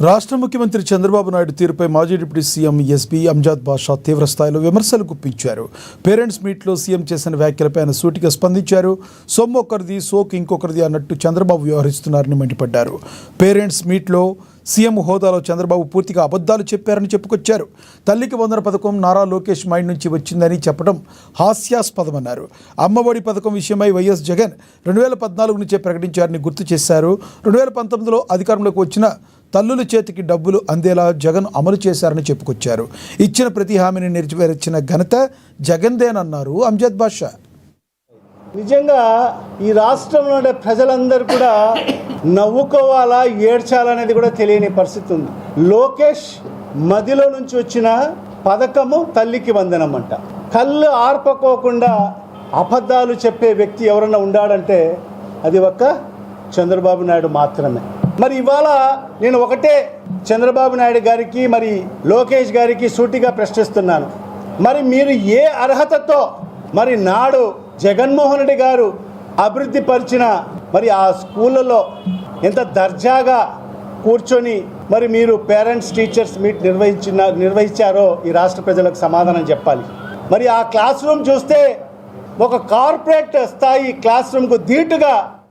రాష్ట్ర ముఖ్యమంత్రి చంద్రబాబు నాయుడు తీరుపై మాజీ డిప్యూటీ సీఎం ఎస్బీ అంజాద్ బాషా తీవ్ర స్థాయిలో విమర్శలు గుప్పించారు. పేరెంట్స్ మీట్లో సీఎం చేసిన వ్యాఖ్యలపై ఆయన సూటిగా స్పందించారు. సొమ్ము ఒకరిది, సోకు ఇంకొకరిది అన్నట్టు చంద్రబాబు వ్యవహరిస్తున్నారని మండిపడ్డారు. పేరెంట్స్ మీట్లో సీఎం హోదాలో చంద్రబాబు పూర్తిగా అబద్ధాలు చెప్పారని చెప్పుకొచ్చారు. తల్లికి వందన పథకం నారా లోకేష్ మైండ్ నుంచి వచ్చిందని చెప్పడం హాస్యాస్పదమన్నారు. అమ్మఒడి పథకం విషయమై వైఎస్ జగన్ 2014 నుంచే ప్రకటించారని గుర్తు చేశారు. 2019లో అధికారంలోకి వచ్చిన తల్లుల చేతికి డబ్బులు అందేలా జగన్ అమలు చేశారని చెప్పుకొచ్చారు. ఇచ్చిన ప్రతి హామీని నెరవేర్చిన ఘనత జగన్దేనన్నారు అంజద్ బాషా. నిజంగా ఈ రాష్ట్రంలో ఉండే ప్రజలందరూ కూడా నవ్వుకోవాలా ఏడ్చాలనేది కూడా తెలియని పరిస్థితి ఉంది. లోకేష్ మదిలో నుంచి వచ్చిన పథకము తల్లికి వందనం అంట. కళ్ళు ఆర్పకోకుండా అబద్ధాలు చెప్పే వ్యక్తి ఎవరన్నా ఉండాడంటే అది ఒక్క చంద్రబాబు నాయుడు మాత్రమే. మరి ఇవాళ నేను ఒకటే చంద్రబాబు నాయుడు గారికి మరి లోకేష్ గారికి సూటిగా ప్రశ్నిస్తున్నాను. మరి మీరు ఏ అర్హతతో మరి నాడు జగన్మోహన్ రెడ్డి గారు అభివృద్ధి పరిచిన మరి ఆ స్కూళ్ళలో ఎంత దర్జాగా కూర్చొని మరి మీరు పేరెంట్స్ టీచర్స్ మీట్ నిర్వహించారో ఈ రాష్ట్ర ప్రజలకు సమాధానం చెప్పాలి. మరి ఆ క్లాస్ రూమ్ చూస్తే ఒక కార్పొరేట్ స్థాయి క్లాస్ రూమ్కు ధీటుగా